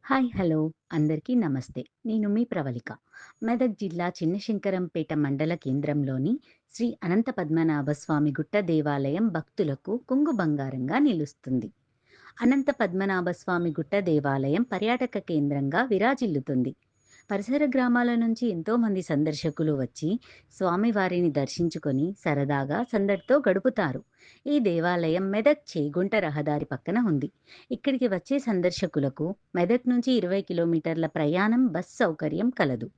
Hi hello అందరికీ నమస్తే. నేను మీ ప్రవళిక. మెదక్ జిల్లా చిన్నశంకరంపేట మండల కేంద్రంలోని శ్రీ అనంత పద్మనాభ స్వామి గుట్ట దేవాలయం భక్తులకు కొంగు బంగారంగా నిలుస్తుంది. అనంత పద్మనాభ స్వామి గుట్ట దేవాలయం పర్యాటక కేంద్రంగా విరాజిల్లుతుంది. పరిసర గ్రామాల నుంచి ఎంతో మంది సందర్శకులు వచ్చి స్వామివారిని దర్శించుకొని సరదాగా సందడితో గడుపుతారు. ఈ దేవాలయం మెదక్ చేగుంట రహదారి పక్కన ఉంది. ఇక్కడికి వచ్చే సందర్శకులకు మెదక్ నుంచి 20 కిలోమీటర్ల ప్రయాణం బస్ సౌకర్యం కలదు.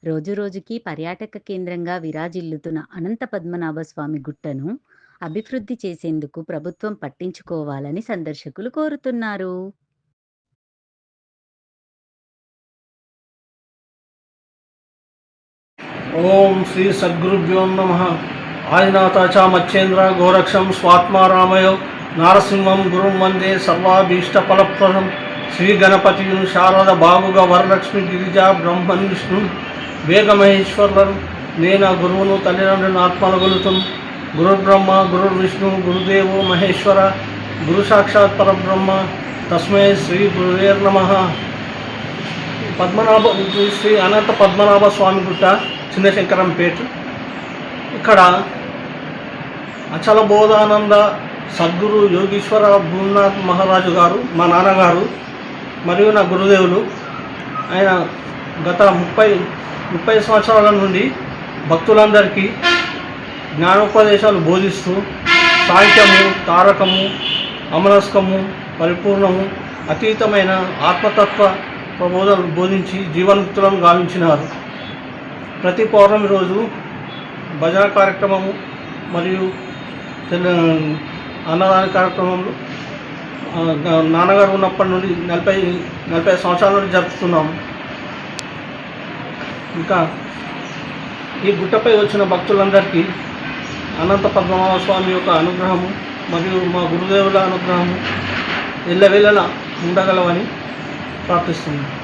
రోజురోజుకి పర్యాటక కేంద్రంగా విరాజిల్లుతున్న అనంత పద్మనాభ స్వామి గుట్టను అభివృద్ధి చేసేందుకు ప్రభుత్వం పట్టించుకోవాలని సందర్శకులు కోరుతున్నారు. ఓం శ్రీ సద్గురుభ్యో నమ. ఆదినాథాచ మచ్చేంద్ర గోరక్షం స్వాత్మారామయో నారసింహం గురుం వందే సర్వాభీష్టఫలప్రదం. శ్రీ గణపతియును శారద బాగుగా వరలక్ష్మి గిరిజా బ్రహ్మన్ విష్ణు వేగమహేశ్వరులను నేను గురువును తల్లిదండ్రులను ఆత్మలగొలుతును. గురుర్బ్రహ్మ గురుర్విష్ణు గురుదేవో మహేశ్వర గురు సాక్షాత్ పరబ్రహ్మ తస్మై శ్రీ గురువేర్ నమ. శ్రీ అనంత పద్మనాభ స్వామి గుట్ట చిన్నశంకరంపేట. ఇక్కడ అచల బోధానంద సద్గురు యోగీశ్వర భూమినాథ్ మహారాజు గారు మా నాన్నగారు మరియు నా గురుదేవులు. ఆయన గత 30 సంవత్సరాల నుండి భక్తులందరికీ జ్ఞానోపదేశాలు బోధిస్తూ సాంఖ్యము, తారకము, అమనస్కము, పరిపూర్ణము, అతీతమైన ఆత్మతత్వ ప్రబోధనలు బోధించి జీవన్ముక్తులను గావించినారు. ప్రతి పౌర్ణమి రోజు భజన కార్యక్రమము మరియు అన్నదాన కార్యక్రమంలో నాన్నగారు ఉన్నప్పటి నుండి 40 సంవత్సరాల నుండి జరుపుతున్నాము. ఇంకా ఈ గుట్టపై వచ్చిన భక్తులందరికీ అనంత పద్మనాభ స్వామి యొక్క అనుగ్రహము మరియు మా గురుదేవుల అనుగ్రహము ఎల్లవేళలా ఉండగలవని ప్రార్థిస్తున్నాను.